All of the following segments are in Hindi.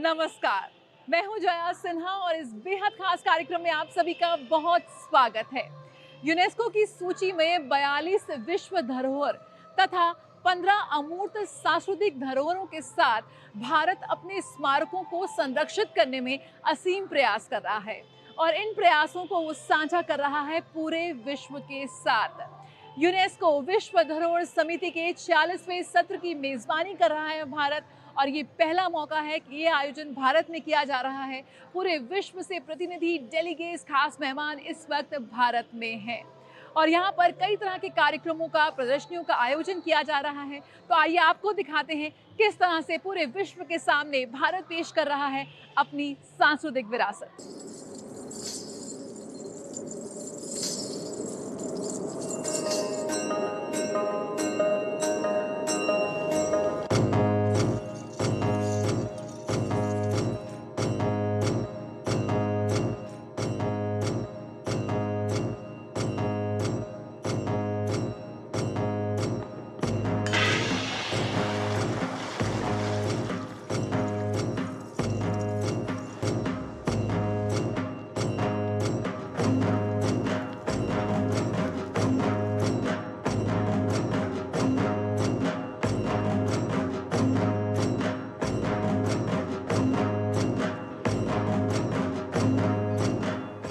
नमस्कार, मैं हूं जया सिन्हा और इस बेहद खास कार्यक्रम में आप सभी का बहुत स्वागत है। यूनेस्को की सूची में 42 विश्व धरोहर तथा 15 अमूर्त सांस्कृतिक धरोहरों के साथ भारत अपने स्मारकों को संरक्षित करने में असीम प्रयास कर रहा है और इन प्रयासों को वो साझा कर रहा है पूरे विश्व के साथ। यूनेस्को विश्व धरोहर समिति के 46वें सत्र की मेजबानी कर रहा है भारत और ये पहला मौका है कि ये आयोजन भारत में किया जा रहा है। पूरे विश्व से प्रतिनिधि, डेलीगेट्स, खास मेहमान इस वक्त भारत में हैं और यहाँ पर कई तरह के कार्यक्रमों का, प्रदर्शनियों का आयोजन किया जा रहा है। तो आइए आपको दिखाते हैं किस तरह से पूरे विश्व के सामने भारत पेश कर रहा है अपनी सांस्कृतिक विरासत।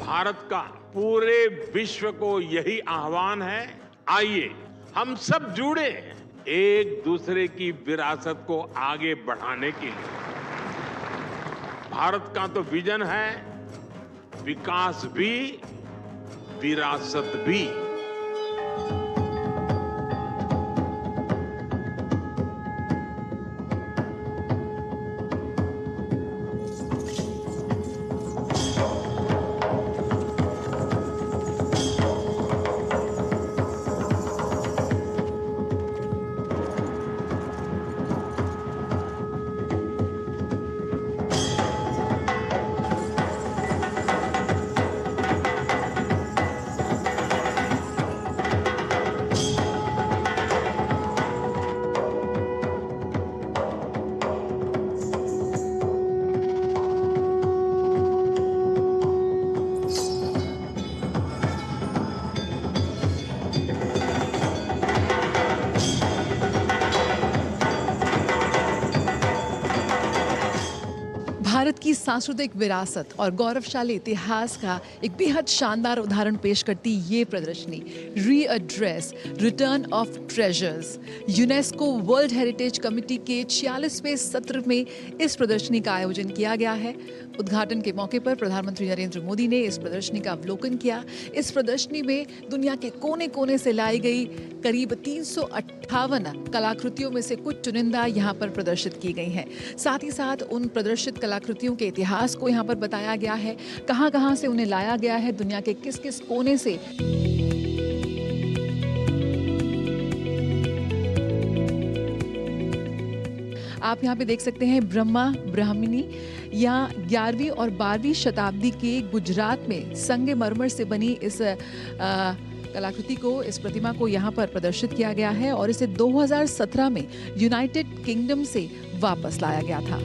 भारत का पूरे विश्व को यही आह्वान है, आइए हम सब जुड़े एक दूसरे की विरासत को आगे बढ़ाने के लिए। भारत का तो विजन है विकास भी, विरासत भी। भारत की सांस्कृतिक विरासत और गौरवशाली इतिहास का एक बेहद शानदार उदाहरण पेश करती ये प्रदर्शनी readdress return of treasures. UNESCO world heritage committee के 46वें सत्र में इस प्रदर्शनी का आयोजन किया गया है। उद्घाटन के मौके पर प्रधानमंत्री नरेंद्र मोदी ने इस प्रदर्शनी का अवलोकन किया। इस प्रदर्शनी में दुनिया के कोने कोने से लाई गई करीब 358 कलाकृतियों में से कुछ चुनिंदा यहाँ पर प्रदर्शित की गई हैं। साथ ही साथ उन प्रदर्शित कलाकृतियों के इतिहास को यहाँ पर बताया गया है, कहाँ-कहाँ से उन्हें लाया गया है, दुनिया के किस-किस कोने से। आप यहाँ पे देख सकते हैं ब्रह्मा ब्राह्मणी या 11वीं और 12वीं शताब्दी के गुजरात में संगमरमर से बनी इस कलाकृति को, इस प्रतिमा को यहाँ पर प्रदर्शित किया गया है और इसे 2017 में यूनाइटेड किंगडम से वापस लाया गया था।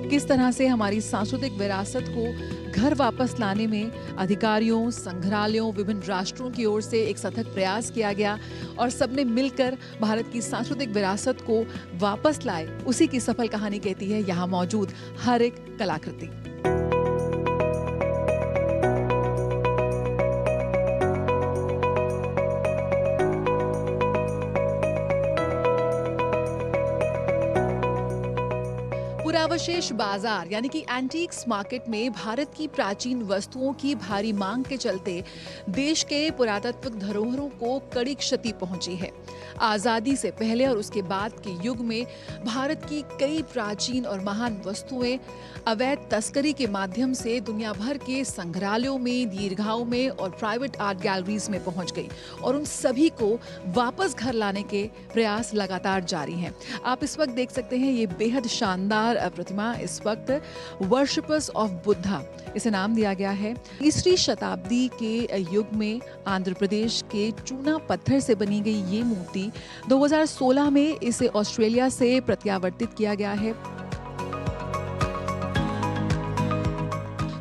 किस तरह से हमारी सांस्कृतिक विरासत को घर वापस लाने में अधिकारियों, संग्रहालयों, विभिन्न राष्ट्रों की ओर से एक सतत प्रयास किया गया और सबने मिलकर भारत की सांस्कृतिक विरासत को वापस लाए, उसी की सफल कहानी कहती है यहाँ मौजूद हर एक कलाकृति। पुरावशेष बाजार यानी कि एंटीक्स मार्केट में भारत की प्राचीन वस्तुओं की भारी मांग के चलते देश के पुरातत्व धरोहरों को कड़ी क्षति पहुंची है। आजादी से पहले और उसके बाद के युग में भारत की कई प्राचीन और महान वस्तुएं अवैध तस्करी के माध्यम से दुनिया भर के संग्रहालयों में, दीर्घाओं में और प्राइवेट आर्ट गैलरीज में पहुंच गई और उन सभी को वापस घर लाने के प्रयास लगातार जारी हैं। आप इस वक्त देख सकते हैं ये बेहद शानदार प्रतिमा इस वक्त वर्शिपर्स ऑफ बुद्धा इसे नाम दिया गया है। 3वीं शताब्दी के युग में आंध्र प्रदेश के चूना पत्थर से बनी गई ये मूर्ति 2016 में इसे ऑस्ट्रेलिया से प्रत्यावर्तित किया गया है।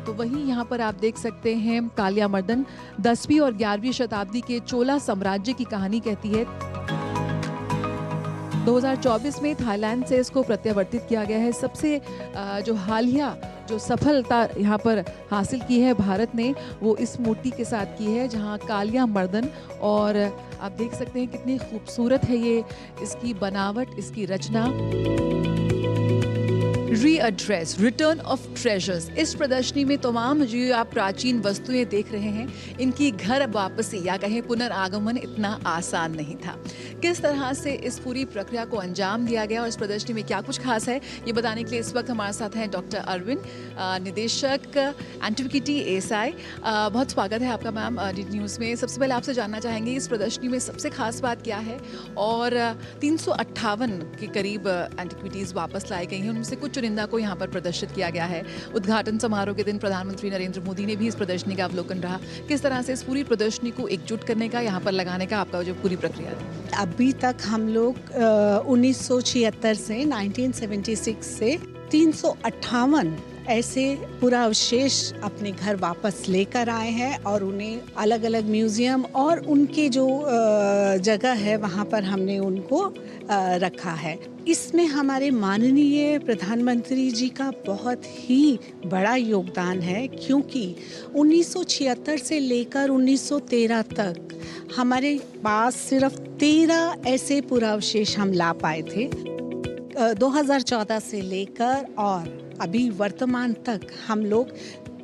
तो वहीं यहाँ पर आप देख सकते हैं कालियामर्दन 10वीं और 11वीं शताब्दी के चोला साम्राज्य की कहानी कहती है। 2024 में थाईलैंड से इसको प्रत्यावर्तित किया गया है। सबसे जो हालिया जो सफलता यहाँ पर हासिल की है भारत ने, वो इस मूर्ति के साथ की है, जहाँ कालियामर्दन, और आप देख सकते हैं कितनी खूबसूरत है ये इसकी बनावट, इसकी रचना। रीएड्रेस, रिटर्न ऑफ ट्रेजर्स। इस प्रदर्शनी में तमाम जो आप प्राचीन वस्तुएं देख रहे हैं, इनकी घर वापसी या कहें पुनर्आगमन इतना आसान नहीं था। किस तरह से इस पूरी प्रक्रिया को अंजाम दिया गया और इस प्रदर्शनी में क्या कुछ खास है, ये बताने के लिए इस वक्त हमारे साथ हैं डॉक्टर अरविंद, निदेशक एंटिक्विटी एएसआई। बहुत स्वागत है आपका मैम डीडी न्यूज़ में। सबसे पहले आपसे जानना चाहेंगे इस प्रदर्शनी में सबसे खास बात क्या है, और 358 के करीब एंटिक्विटीज़ वापस लाई गई हैं, उनमें से कुछ चुनिंदा को यहाँ पर प्रदर्शित किया गया है। उद्घाटन समारोह के दिन प्रधानमंत्री नरेंद्र मोदी ने भी इस प्रदर्शनी का अवलोकन रहा। किस तरह से इस पूरी प्रदर्शनी को एकजुट करने का, यहाँ पर लगाने का आपका जो पूरी प्रक्रिया है? अभी तक हम लोग 1976 से 1976 से 358 ऐसे पूरा अवशेष अपने घर वापस लेकर आए हैं और उन्हें अलग अलग म्यूज़ियम और उनके जो जगह है वहाँ पर हमने उनको रखा है। इसमें हमारे माननीय प्रधानमंत्री जी का बहुत ही बड़ा योगदान है, क्योंकि 1976 से लेकर 1913 तक हमारे पास सिर्फ 13 ऐसे पुरावशेष हम ला पाए थे। 2014 से लेकर और अभी वर्तमान तक हम लोग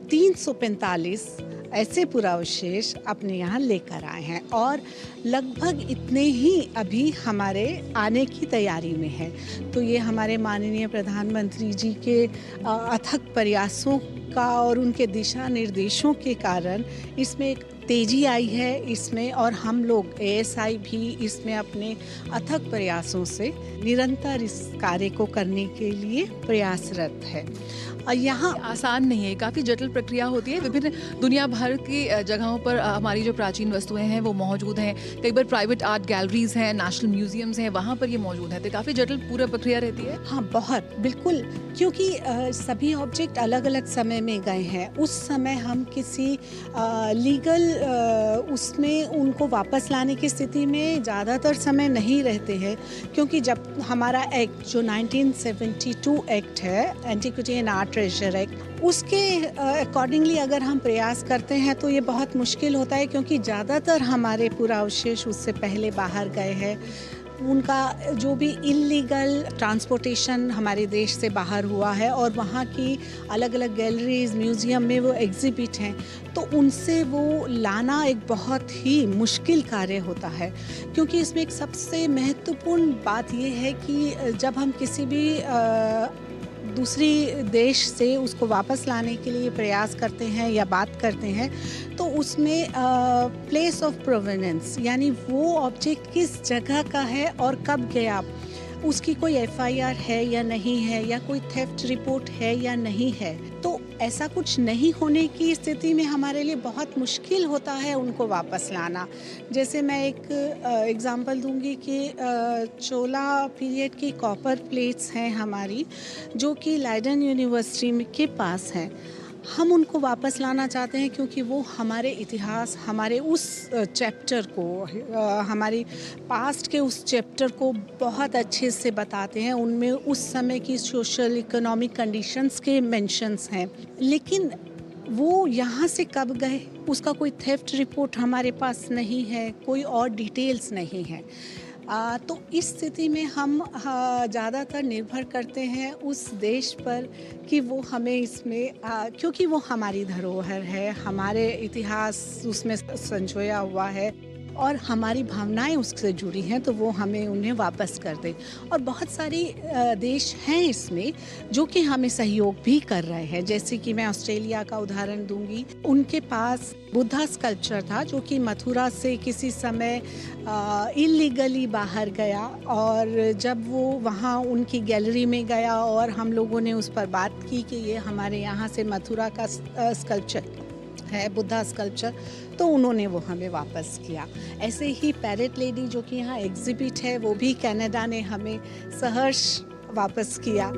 345 ऐसे पुरावशेष अपने यहाँ लेकर आए हैं और लगभग इतने ही अभी हमारे आने की तैयारी में है। तो ये हमारे माननीय प्रधानमंत्री जी के अथक प्रयासों का और उनके दिशा निर्देशों के कारण इसमें एक तेजी आई है इसमें, और हम लोग एएसआई भी इसमें अपने अथक प्रयासों से निरंतर इस कार्य को करने के लिए प्रयासरत है। और यहाँ आसान नहीं है, काफ़ी जटिल प्रक्रिया होती है। विभिन्न दुनिया भर की जगहों पर हमारी जो प्राचीन वस्तुएं हैं वो मौजूद हैं। कई बार प्राइवेट आर्ट गैलरीज हैं, नेशनल म्यूजियम्स हैं, वहाँ पर ये मौजूद है। तो काफ़ी जटिल पूरा प्रक्रिया रहती है। हाँ, बहुत, बिल्कुल, क्योंकि सभी ऑब्जेक्ट अलग अलग समय में गए हैं। उस समय हम किसी लीगल उसमें उनको वापस लाने की स्थिति में ज़्यादातर समय नहीं रहते हैं, क्योंकि जब हमारा एक्ट जो 1972 एक्ट है, antiquity and art treasure act, उसके अकॉर्डिंगली अगर हम प्रयास करते हैं तो ये बहुत मुश्किल होता है, क्योंकि ज़्यादातर हमारे पुरावशेष उससे पहले बाहर गए हैं। उनका जो भी इल्लीगल ट्रांसपोर्टेशन हमारे देश से बाहर हुआ है और वहाँ की अलग अलग गैलरीज म्यूज़ियम में वो एग्जिबिट हैं, तो उनसे वो लाना एक बहुत ही मुश्किल कार्य होता है। क्योंकि इसमें एक सबसे महत्वपूर्ण बात ये है कि जब हम किसी भी दूसरी देश से उसको वापस लाने के लिए प्रयास करते हैं या बात करते हैं, तो उसमें प्लेस ऑफ प्रोवेनेंस, यानी वो ऑब्जेक्ट किस जगह का है और कब गया, उसकी कोई एफआईआर है या नहीं है, या कोई थेफ्ट रिपोर्ट है या नहीं है। तो ऐसा कुछ नहीं होने की स्थिति में हमारे लिए बहुत मुश्किल होता है उनको वापस लाना। जैसे मैं एक एग्जांपल दूंगी कि चोला पीरियड की कॉपर प्लेट्स हैं हमारी, जो कि लाइडन यूनिवर्सिटी के पास हैं। हम उनको वापस लाना चाहते हैं क्योंकि वो हमारे इतिहास, हमारे उस चैप्टर को, हमारे पास्ट के उस चैप्टर को बहुत अच्छे से बताते हैं। उनमें उस समय की सोशल इकोनॉमिक कंडीशंस के मेंशंस हैं, लेकिन वो यहाँ से कब गए उसका कोई थेफ्ट रिपोर्ट हमारे पास नहीं है, कोई और डिटेल्स नहीं है। तो इस स्थिति में हम ज़्यादातर निर्भर करते हैं उस देश पर कि वो हमें इसमें, क्योंकि वो हमारी धरोहर है, हमारे इतिहास उसमें संजोया हुआ है। और हमारी भावनाएं उससे जुड़ी हैं तो वो हमें उन्हें वापस कर दें। और बहुत सारी देश हैं इसमें जो कि हमें सहयोग भी कर रहे हैं, जैसे कि मैं ऑस्ट्रेलिया का उदाहरण दूंगी। उनके पास बुद्धा स्कल्पचर था जो कि मथुरा से किसी समय इलीगली बाहर गया, और जब वो वहाँ उनकी गैलरी में गया और हम लोगों ने उस पर बात की कि ये हमारे यहाँ से मथुरा का स्कल्पचर है, बुद्धा स्कल्पचर, तो उन्होंने वो हमें वापस किया। ऐसे ही पैरेट लेडी जो कि यहाँ एग्जिबिट है, वो भी कनाडा ने हमें सहर्ष वापस किया।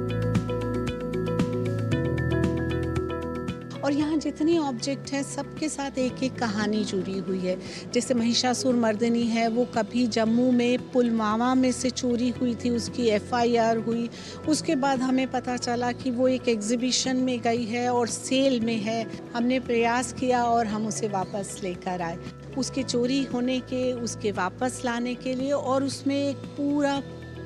और यहाँ जितने ऑब्जेक्ट हैं सबके साथ एक एक कहानी जुड़ी हुई है। जैसे महिषासुर मर्दिनी है, वो कभी जम्मू में पुलवामा में से चोरी हुई थी, उसकी FIR हुई, उसके बाद हमें पता चला कि वो एक एग्जीबिशन में गई है और सेल में है। हमने प्रयास किया और हम उसे वापस लेकर आए, उसके चोरी होने के, उसके वापस लाने के लिए। और उसमें एक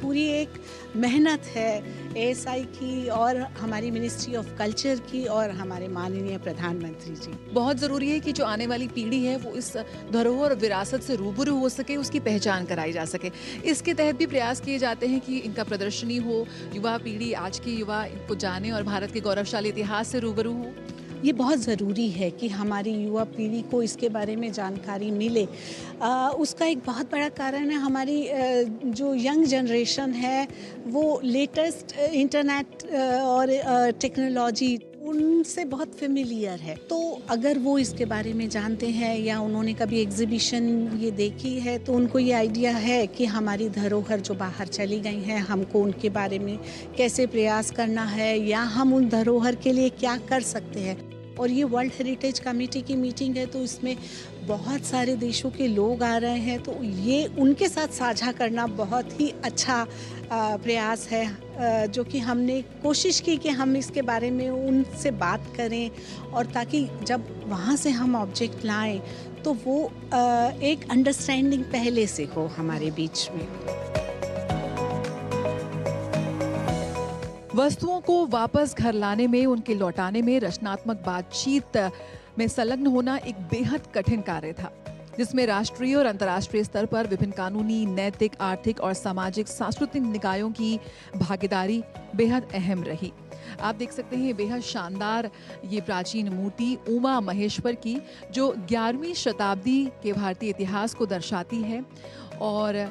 पूरी एक मेहनत है ASI की और हमारी मिनिस्ट्री ऑफ कल्चर की और हमारे माननीय प्रधानमंत्री जी। बहुत ज़रूरी है कि जो आने वाली पीढ़ी है वो इस धरोहर और विरासत से रूबरू हो सके, उसकी पहचान कराई जा सके। इसके तहत भी प्रयास किए जाते हैं कि इनका प्रदर्शनी हो, युवा पीढ़ी, आज की युवा इनको जाने और भारत के गौरवशाली इतिहास से रूबरू हो। ये बहुत ज़रूरी है कि हमारी युवा पीढ़ी को इसके बारे में जानकारी मिले। उसका एक बहुत बड़ा कारण है हमारी जो यंग जनरेशन है वो लेटेस्ट इंटरनेट और टेक्नोलॉजी उनसे बहुत फेमिलियर है। तो अगर वो इसके बारे में जानते हैं या उन्होंने कभी एग्जीबिशन ये देखी है तो उनको ये आइडिया है कि हमारी धरोहर जो बाहर चली गई हैं, हमको उनके बारे में कैसे प्रयास करना है या हम उन धरोहर के लिए क्या कर सकते हैं। और ये वर्ल्ड हेरिटेज कमेटी की मीटिंग है तो इसमें बहुत सारे देशों के लोग आ रहे हैं, तो ये उनके साथ साझा करना बहुत ही अच्छा प्रयास है जो कि हमने कोशिश की कि हम इसके बारे में उनसे बात करें, और ताकि जब वहाँ से हम ऑब्जेक्ट लाएं तो वो एक अंडरस्टैंडिंग पहले से हो हमारे बीच में। वस्तुओं को वापस घर लाने में, उनके लौटाने में रचनात्मक बातचीत में संलग्न होना एक बेहद कठिन कार्य था, जिसमें राष्ट्रीय और अंतर्राष्ट्रीय स्तर पर विभिन्न कानूनी, नैतिक, आर्थिक और सामाजिक सांस्कृतिक निकायों की भागीदारी बेहद अहम रही। आप देख सकते हैं बेहद शानदार ये प्राचीन मूर्ति उमा महेश्वर की, जो 11वीं शताब्दी के भारतीय इतिहास को दर्शाती है, और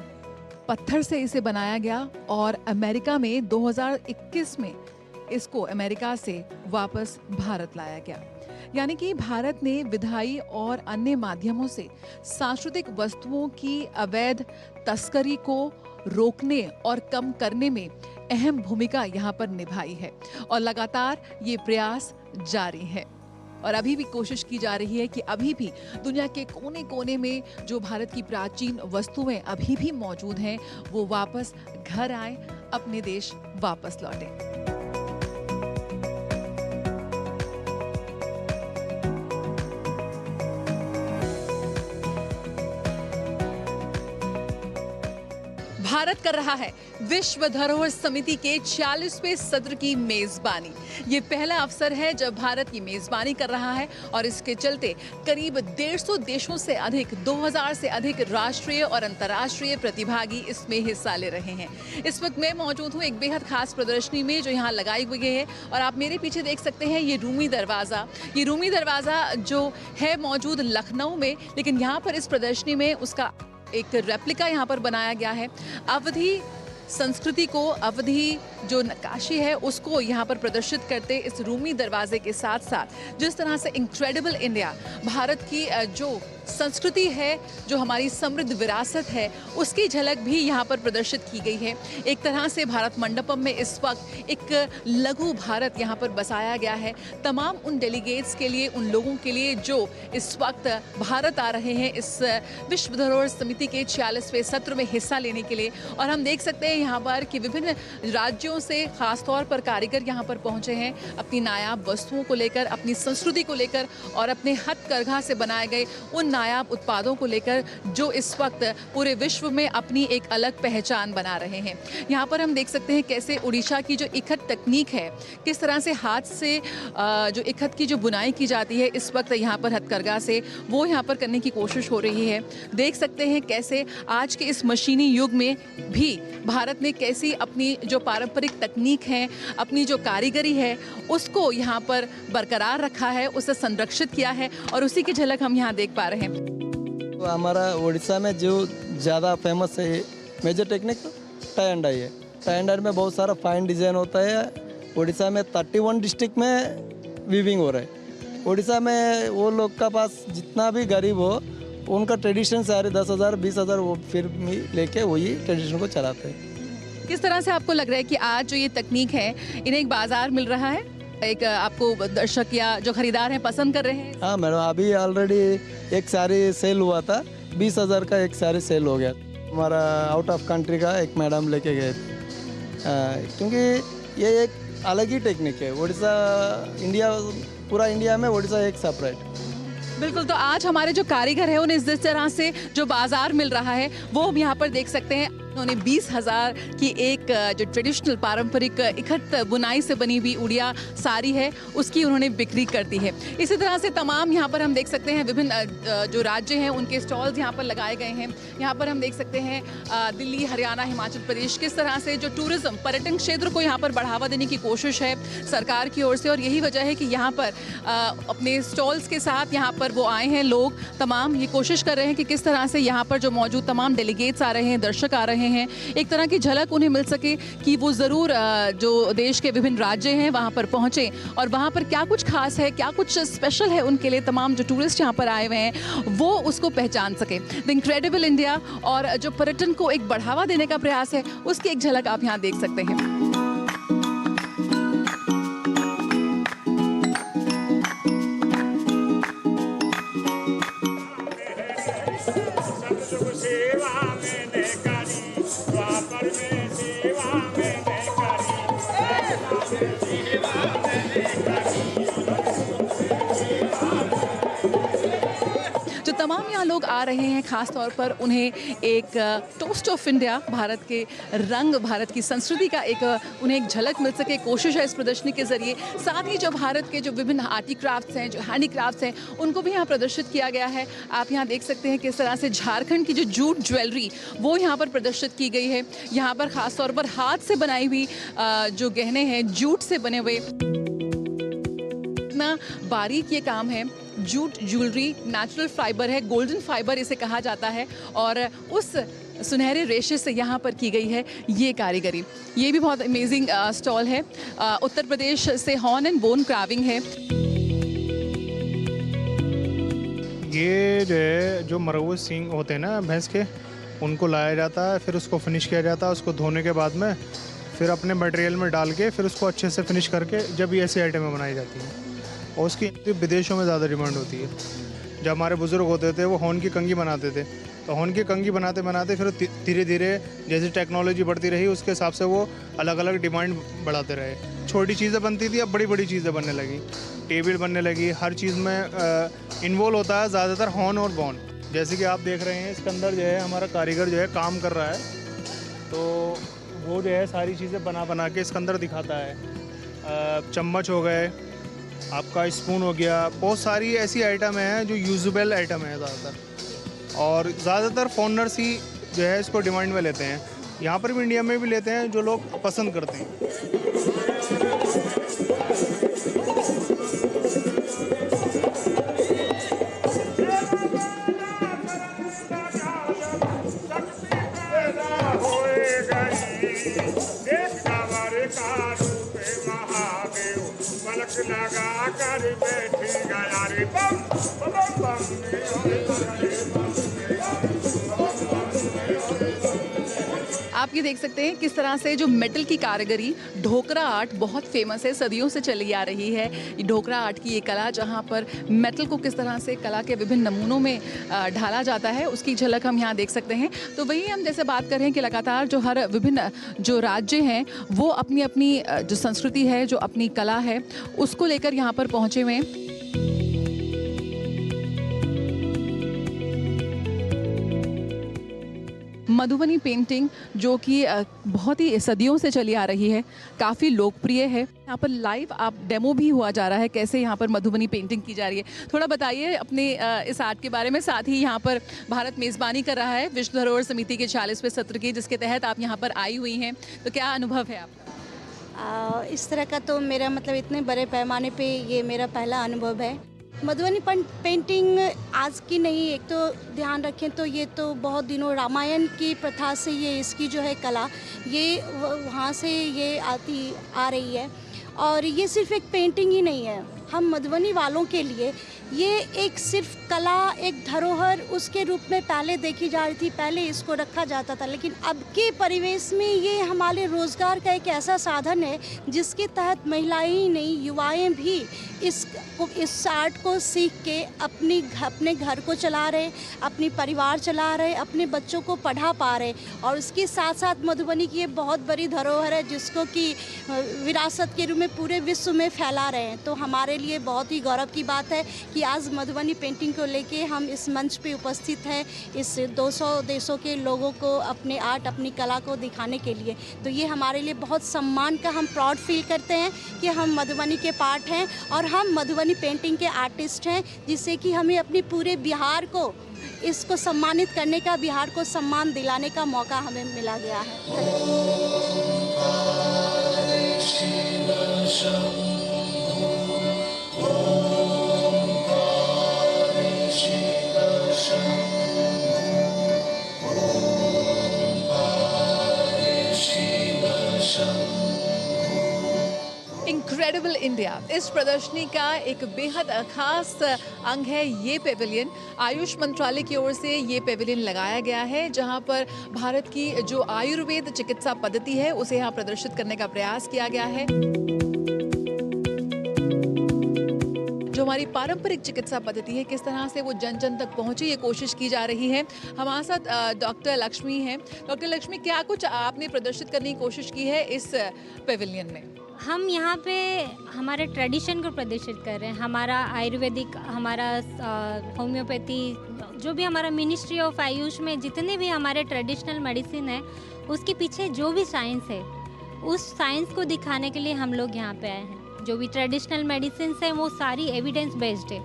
पत्थर से इसे बनाया गया और अमेरिका में 2021 में इसको अमेरिका से वापस भारत लाया गया। यानी कि भारत ने विधायी और अन्य माध्यमों से सांस्कृतिक वस्तुओं की अवैध तस्करी को रोकने और कम करने में अहम भूमिका यहाँ पर निभाई है, और लगातार ये प्रयास जारी है। और अभी भी कोशिश की जा रही है कि अभी भी दुनिया के कोने कोने में जो भारत की प्राचीन वस्तुएं अभी भी मौजूद हैं वो वापस घर आए, अपने देश वापस लौटें। भारत कर रहा है विश्व धरोहर समिति के 46वें सत्र की मेजबानी। ये पहला अवसर है जब भारत की मेजबानी कर रहा है, और इसके चलते करीब 150 देशों से अधिक 2000 से अधिक राष्ट्रीय और अंतर्राष्ट्रीय प्रतिभागी इसमें हिस्सा ले रहे हैं। इस वक्त मैं मौजूद हूँ एक बेहद खास प्रदर्शनी में जो यहाँ लगाई हुई है, और आप मेरे पीछे देख सकते हैं ये रूमी दरवाज़ा। ये रूमी दरवाज़ा जो है मौजूद लखनऊ में, लेकिन यहाँ पर इस प्रदर्शनी में उसका एक रेप्लिका यहाँ पर बनाया गया है। अवधी संस्कृति को, अवधी जो नक्काशी है उसको यहाँ पर प्रदर्शित करते इस रूमी दरवाजे के साथ साथ जिस तरह से इनक्रेडिबल इंडिया, भारत की जो संस्कृति है, जो हमारी समृद्ध विरासत है, उसकी झलक भी यहाँ पर प्रदर्शित की गई है। एक तरह से भारत मंडपम में इस वक्त एक लघु भारत यहाँ पर बसाया गया है तमाम उन डेलीगेट्स के लिए, उन लोगों के लिए जो इस वक्त भारत आ रहे हैं इस विश्व धरोहर समिति के 46वें सत्र में हिस्सा लेने के लिए। और हम देख सकते हैं यहाँ पर कि विभिन्न राज्यों से खासतौर पर कारीगर यहाँ पर पहुँचे हैं अपनी नायाब वस्तुओं को लेकर, अपनी संस्कृति को लेकर, और अपने हथकरघा से बनाए गए उन नायाब उत्पादों को लेकर जो इस वक्त पूरे विश्व में अपनी एक अलग पहचान बना रहे हैं। यहाँ पर हम देख सकते हैं कैसे उड़ीसा की जो इखत तकनीक है, किस तरह से हाथ से जो इखत की जो बुनाई की जाती है इस वक्त यहाँ पर हथकरघा से, वो यहाँ पर करने की कोशिश हो रही है। देख सकते हैं कैसे आज के इस मशीनी युग में भी भारत ने कैसी अपनी जो पारंपरिक तकनीक है, अपनी जो कारीगरी है, उसको यहाँ पर बरकरार रखा है, उसे संरक्षित किया है और उसी की झलक हम यहाँ देख पा रहे हैं। तो हमारा उड़ीसा में जो ज़्यादा फेमस है मेजर टेक्निक तो टाई एंड डाई है। टाई एंड डाई में बहुत सारा फाइन डिज़ाइन होता है। उड़ीसा में 31 डिस्ट्रिक्ट में वीविंग हो रहा है। उड़ीसा में वो लोग का पास जितना भी गरीब हो, उनका ट्रेडिशन सारे 10,000 20,000 वो फिर भी लेके वही ट्रेडिशन को चलाते हैं। किस तरह से आपको लग रहा है कि आज जो ये तकनीक है इन्हें एक बाजार मिल रहा है, एक आपको दर्शक या जो खरीदार हैं पसंद कर रहे हैं? हाँ मैडम, अभी ऑलरेडी एक साड़ी सेल हुआ था, 20,000 का एक साड़ी सेल हो गया। हमारा आउट ऑफ कंट्री का एक मैडम लेके गए थे, क्योंकि ये एक अलग ही टेक्निक है। उड़ीसा इंडिया, पूरा इंडिया में उड़ीसा एक सेपरेट। बिल्कुल, तो आज हमारे जो कारीगर हैं उन्हें जिस तरह से जो बाजार मिल रहा है वो हम यहाँ पर देख सकते हैं। उन्होंने 20,000 की एक जो ट्रेडिशनल पारंपरिक इखत बुनाई से बनी हुई उड़िया साड़ी है उसकी उन्होंने बिक्री कर दी है। इसी तरह से तमाम यहाँ पर हम देख सकते हैं विभिन्न जो राज्य हैं उनके स्टॉल्स यहाँ पर लगाए गए हैं। यहाँ पर हम देख सकते हैं दिल्ली, हरियाणा, हिमाचल प्रदेश, किस तरह से जो टूरिज्म, पर्यटन क्षेत्र को यहाँ पर बढ़ावा देने की कोशिश है सरकार की ओर से, और यही वजह है कि यहाँ पर अपने स्टॉल्स के साथ यहाँ पर वो आए हैं लोग। तमाम ये कोशिश कर रहे हैं कि किस तरह से यहाँ पर जो मौजूद तमाम डेलीगेट्स आ रहे हैं, दर्शक आ रहे हैं, एक तरह की झलक उन्हें मिल सके कि वो ज़रूर जो देश के विभिन्न राज्य हैं वहाँ पर पहुँचें और वहाँ पर क्या कुछ खास है, क्या कुछ स्पेशल है उनके लिए, तमाम जो टूरिस्ट यहाँ पर आए हुए हैं वो उसको पहचान सकें। द इनक्रेडिबल इंडिया और जो पर्यटन को एक बढ़ावा देने का प्रयास है उसकी एक झलक आप यहाँ देख सकते हैं। जो तमाम यहाँ लोग आ रहे हैं, ख़ास तौर पर उन्हें एक टोस्ट ऑफ इंडिया, भारत के रंग, भारत की संस्कृति का एक उन्हें एक झलक मिल सके, कोशिश है इस प्रदर्शनी के ज़रिए। साथ ही जो भारत के जो विभिन्न आर्टी क्राफ्ट्स हैं, जो हैंडी क्राफ्ट्स हैं, उनको भी यहाँ प्रदर्शित किया गया है। आप यहाँ देख सकते हैं किस तरह से झारखंड की जो जूट ज्वेलरी वो यहाँ पर प्रदर्शित की गई है। यहाँ पर ख़ास तौर पर हाथ से बनाई हुई जो गहने हैं, जूट से बने हुए, इतना बारीक ये काम है। जूट ज्वेलरी नेचुरल फाइबर है, गोल्डन फाइबर इसे कहा जाता है, और उस सुनहरे रेशे से यहाँ पर की गई है ये कारीगरी। ये भी बहुत अमेजिंग स्टॉल है। उत्तर प्रदेश से हॉर्न एंड बोन कार्विंग है। ये जो है, जो मरवू सींग होते हैं ना भैंस के, उनको लाया जाता है, फिर उसको फिनिश किया जाता है। उसको धोने के बाद में फिर अपने मटेरियल में डाल के फिर उसको अच्छे से फिनिश करके जब ये ऐसी आइटमें बनाई जाती हैं, और उसकी विदेशों में ज़्यादा डिमांड होती है। जब हमारे बुज़ुर्ग होते थे वो हॉर्न की कंघी बनाते थे, तो हॉर्न की कंघी बनाते बनाते फिर धीरे धीरे जैसे टेक्नोलॉजी बढ़ती रही उसके हिसाब से वो अलग अलग डिमांड बढ़ाते रहे। छोटी चीज़ें बनती थी, अब बड़ी बड़ी चीज़ें बनने लगी, टेबल बनने लगी, हर चीज़ में इन्वॉल्व होता है ज़्यादातर हॉर्न और बोन। जैसे कि आप देख रहे हैं इसके अंदर जो है हमारा कारीगर जो है काम कर रहा है, तो वो जो है सारी चीज़ें बना बना के इसके अंदर दिखाता है। चम्मच हो गए, आपका स्पून हो गया, बहुत सारी ऐसी आइटम हैं जो यूजेबल आइटम है ज़्यादातर, और ज़्यादातर फॉरनर्स ही जो है इसको डिमांड में लेते हैं। यहाँ पर भी इंडिया में भी लेते हैं जो लोग पसंद करते हैं। लगा कर बैठी गया रे बम बम बम। आप ये देख सकते हैं किस तरह से जो मेटल की कारीगरी, ढोकरा आर्ट बहुत फेमस है, सदियों से चली आ रही है। ये ढोकरा आर्ट की ये कला जहाँ पर मेटल को किस तरह से कला के विभिन्न नमूनों में ढाला जाता है, उसकी झलक हम यहाँ देख सकते हैं। तो वही हम जैसे बात कर रहे हैं कि लगातार जो हर विभिन्न जो राज्य हैं वो अपनी अपनी जो संस्कृति है, जो अपनी कला है, उसको लेकर यहाँ पर पहुँचे हुए हैं। मधुबनी पेंटिंग जो कि बहुत ही सदियों से चली आ रही है, काफ़ी लोकप्रिय है। यहाँ पर लाइव आप डेमो भी हुआ जा रहा है, कैसे यहाँ पर मधुबनी पेंटिंग की जा रही है। थोड़ा बताइए अपने इस आर्ट के बारे में। साथ ही यहाँ पर भारत मेज़बानी कर रहा है विश्व धरोहर समिति के 40वें सत्र की, जिसके तहत आप यहाँ पर आई हुई हैं, तो क्या अनुभव है आपका? इस तरह का तो मेरा मतलब इतने बड़े पैमाने पे ये मेरा पहला अनुभव है। मधुबनी पेंटिंग आज की नहीं, एक तो ध्यान रखें तो ये तो बहुत दिनों रामायण की प्रथा से ये इसकी जो है कला ये वहाँ से ये आ रही है। और ये सिर्फ एक पेंटिंग ही नहीं है, हम मधुबनी वालों के लिए ये एक सिर्फ कला, एक धरोहर उसके रूप में पहले देखी जा रही थी, पहले इसको रखा जाता था। लेकिन अब के परिवेश में ये हमारे रोज़गार का एक ऐसा साधन है जिसके तहत महिलाएं ही नहीं, युवाएं भी इस आर्ट को सीख के अपने घर को चला रहे, अपनी परिवार चला रहे, अपने बच्चों को पढ़ा पा रहे। और उसके साथ साथ मधुबनी की ये बहुत बड़ी धरोहर है जिसको कि विरासत के रूप में पूरे विश्व में फैला रहे हैं। तो हमारे लिए बहुत ही गौरव की बात है कि आज मधुबनी पेंटिंग को लेके हम इस मंच पे उपस्थित हैं, इस 200 देशों के लोगों को अपने आर्ट, अपनी कला को दिखाने के लिए। तो ये हमारे लिए बहुत सम्मान का, हम प्राउड फील करते हैं कि हम मधुबनी के पार्ट हैं और हम मधुबनी पेंटिंग के आर्टिस्ट हैं, जिससे कि हमें अपने पूरे बिहार को इसको सम्मानित करने का, बिहार को सम्मान दिलाने का मौका हमें मिला गया है। इनक्रेडिबल इंडिया, इस प्रदर्शनी का एक बेहद खास अंग है ये पेविलियन। आयुष मंत्रालय की ओर से ये पेविलियन लगाया गया है, जहां पर भारत की जो आयुर्वेद चिकित्सा पद्धति है उसे यहाँ प्रदर्शित करने का प्रयास किया गया है। जो हमारी पारंपरिक चिकित्सा पद्धति है, किस तरह से वो जन जन तक पहुंचे, ये कोशिश की जा रही है। हमारे साथ डॉक्टर लक्ष्मी हैं। डॉक्टर लक्ष्मी, क्या कुछ आपने प्रदर्शित करने की कोशिश की है इस पेविलियन में? हम यहाँ पे हमारे ट्रेडिशन को प्रदर्शित कर रहे हैं। हमारा आयुर्वेदिक, हमारा होम्योपैथी, जो भी हमारा मिनिस्ट्री ऑफ आयुष में जितने भी हमारे ट्रेडिशनल मेडिसिन है, उसके पीछे जो भी साइंस है, उस साइंस को दिखाने के लिए हम लोग यहाँ पे आए हैं। जो भी ट्रेडिशनल मेडिसिन है वो सारी एविडेंस बेस्ड है,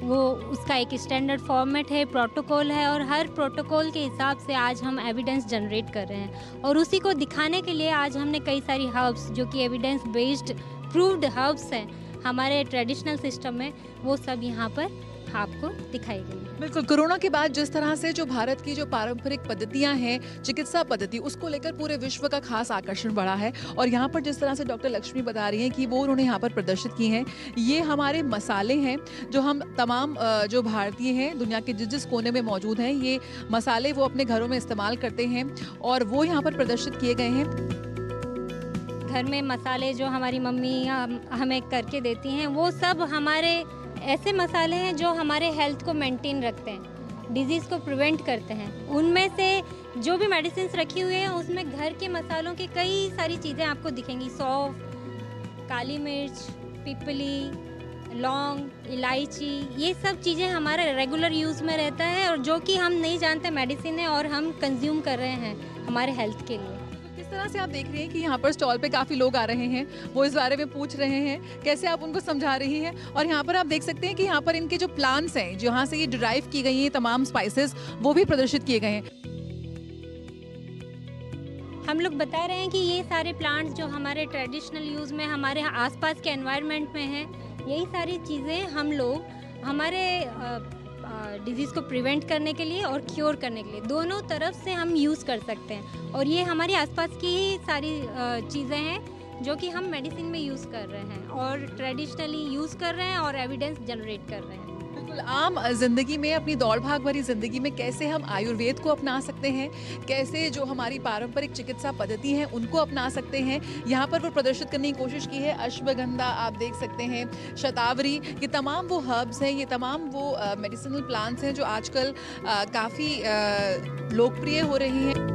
वो उसका एक स्टैंडर्ड फॉर्मेट है, प्रोटोकॉल है, और हर प्रोटोकॉल के हिसाब से आज हम एविडेंस जनरेट कर रहे हैं। और उसी को दिखाने के लिए आज हमने कई सारी हर्ब्स जो कि एविडेंस बेस्ड प्रूव्ड हर्ब्स हैं हमारे ट्रेडिशनल सिस्टम में, वो सब यहाँ पर आपको दिखाई गई है। बिल्कुल, कोरोना के बाद जिस तरह से जो भारत की जो पारंपरिक पद्धतियां हैं, चिकित्सा पद्धति, उसको लेकर पूरे विश्व का खास आकर्षण बढ़ा है। और यहाँ पर जिस तरह से डॉक्टर लक्ष्मी बता रही हैं कि वो उन्होंने यहाँ पर प्रदर्शित की हैं, ये हमारे मसाले हैं जो हम तमाम जो भारतीय हैं दुनिया के जिस जिस कोने में मौजूद हैं, ये मसाले वो अपने घरों में इस्तेमाल करते हैं और वो यहाँ पर प्रदर्शित किए गए हैं। घर में मसाले जो हमारी मम्मी हमें करके देती हैं, वो सब हमारे ऐसे मसाले हैं जो हमारे हेल्थ को मेंटेन रखते हैं, डिजीज़ को प्रिवेंट करते हैं। उनमें से जो भी मेडिसिन्स रखी हुई हैं उसमें घर के मसालों की कई सारी चीज़ें आपको दिखेंगी। सौंफ, काली मिर्च, पिपली, लौंग, इलायची, ये सब चीज़ें हमारे रेगुलर यूज़ में रहता है और जो कि हम नहीं जानते मेडिसिन है और हम कंज्यूम कर रहे हैं हमारे हेल्थ के लिए। किस तरह से आप देख रहे हैं कि यहाँ पर स्टॉल पे काफ़ी लोग आ रहे हैं, वो इस बारे में पूछ रहे हैं, कैसे आप उनको समझा रही हैं? और यहाँ पर आप देख सकते हैं कि यहाँ पर इनके जो प्लांट्स हैं, जहाँ से ये डिराइव की गई हैं तमाम स्पाइसेस, वो भी प्रदर्शित किए गए हैं। हम लोग बता रहे हैं कि ये सारे प्लांट्स जो हमारे ट्रेडिशनल यूज़ में हमारे आसपास के एनवायरनमेंट में हैं, यही सारी चीज़ें हम लोग हमारे डिजीज़ को प्रिवेंट करने के लिए और क्योर करने के लिए दोनों तरफ से हम यूज़ कर सकते हैं। और ये हमारी आसपास की ही सारी चीज़ें हैं जो कि हम मेडिसिन में यूज़ कर रहे हैं और ट्रेडिशनली यूज़ कर रहे हैं और एविडेंस जनरेट कर रहे हैं। बिल्कुल, आम जिंदगी में, अपनी दौड़ भाग भरी जिंदगी में कैसे हम आयुर्वेद को अपना सकते हैं, कैसे जो हमारी पारंपरिक चिकित्सा पद्धति है उनको अपना सकते हैं, यहाँ पर वो प्रदर्शित करने की कोशिश की है। अश्वगंधा आप देख सकते हैं, शतावरी, ये तमाम वो हर्ब्स हैं, ये तमाम वो मेडिसिनल प्लांट्स हैं जो आजकल काफ़ी लोकप्रिय हो रही हैं।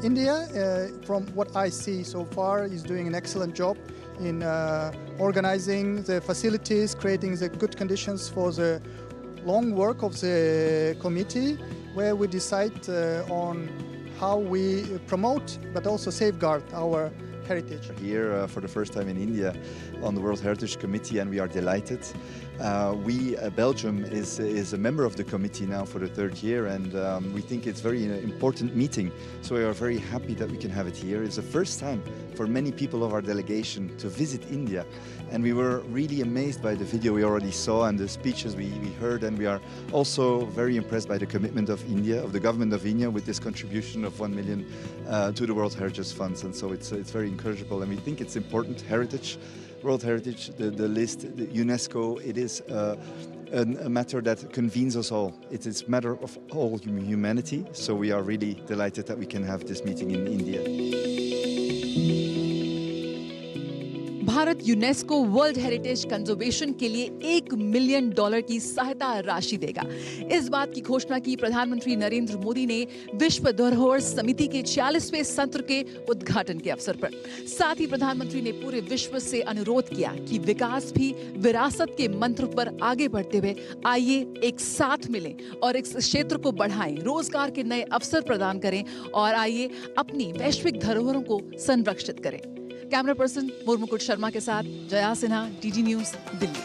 India, from what I see so far, is doing an excellent job in organizing the facilities, creating the good conditions for the long work of the committee, where we decide on how we promote but also safeguard our heritage. Here for the first time in India on the World Heritage Committee, and we are delighted. Belgium is a member of the committee now for the third year, and we think it's very important meeting. So we are very happy that we can have it here. It's the first time for many people of our delegation to visit India, and we were really amazed by the video we already saw and the speeches we heard, and we are also very impressed by the commitment of India, of the government of India, with this contribution of 1 million to the World Heritage Funds. And so it's very encourageable, and we think it's important. Heritage, World Heritage, the list, the UNESCO, it is a matter that convenes us all. It is a matter of all humanity, so we are really delighted that we can have this meeting in India. Bharat UNESCO world heritage conservation के लिए $1 मिलियन की सहायता राशि देगा। इस बात की घोषणा की प्रधानमंत्री नरेंद्र मोदी ने विश्व धरोहर समिति के 46वें सत्र के उद्घाटन के अवसर पर। साथ ही प्रधानमंत्री ने पूरे विश्व से अनुरोध किया कि विकास भी विरासत के मंत्र पर आगे बढ़ते हुए आइए एक साथ मिलें और इस क्षेत्र को बढ़ाएं, रोजगार के नए अवसर प्रदान करें और आइए अपनी वैश्विक धरोहरों को संरक्षित करें। कैमरा पर्सन मुर्मुकुट शर्मा के साथ जया सिन्हा, डीडी न्यूज, दिल्ली।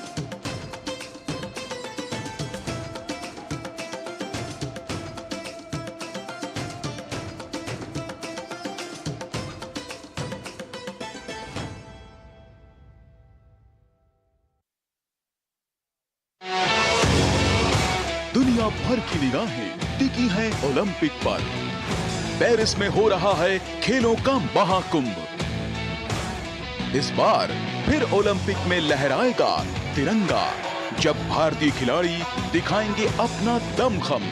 दुनिया भर की निगाहें टिकी हैं ओलंपिक पर। पेरिस में हो रहा है खेलों का महाकुंभ। इस बार फिर ओलंपिक में लहराएगा तिरंगा, जब भारतीय खिलाड़ी दिखाएंगे अपना दमखम।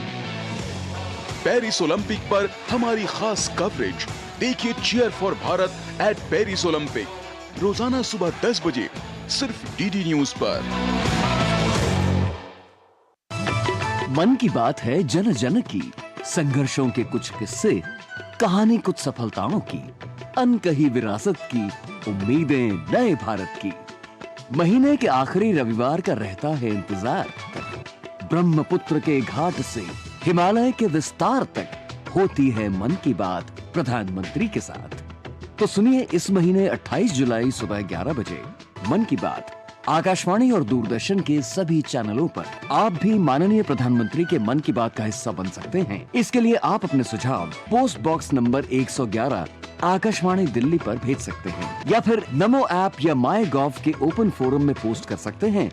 पेरिस ओलंपिक पर हमारी खास कवरेज देखिए cheer for Bharat at Paris Olympic, रोजाना सुबह 10 बजे सिर्फ डीडी न्यूज पर। मन की बात है जन जन की, संघर्षों के कुछ किस्से, कहानी कुछ सफलताओं की, अनकही विरासत की, उम्मीदें नए भारत की। महीने के आखिरी रविवार का रहता है इंतजार। ब्रह्मपुत्र के घाट से हिमालय के विस्तार तक होती है मन की बात प्रधानमंत्री के साथ। तो सुनिए इस महीने 28 जुलाई सुबह 11 बजे मन की बात आकाशवाणी और दूरदर्शन के सभी चैनलों पर। आप भी माननीय प्रधानमंत्री के मन की बात का हिस्सा बन सकते हैं। इसके लिए आप अपने सुझाव post box number 111 Akashvani Delhi पर भेज सकते हैं, या फिर नमो ऐप या माई गॉव के ओपन फोरम में पोस्ट कर सकते हैं।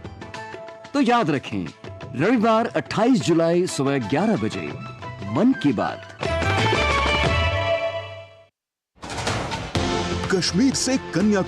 तो याद रखें, रविवार 28 जुलाई सुबह 11 बजे मन की बात। कश्मीर से कन्या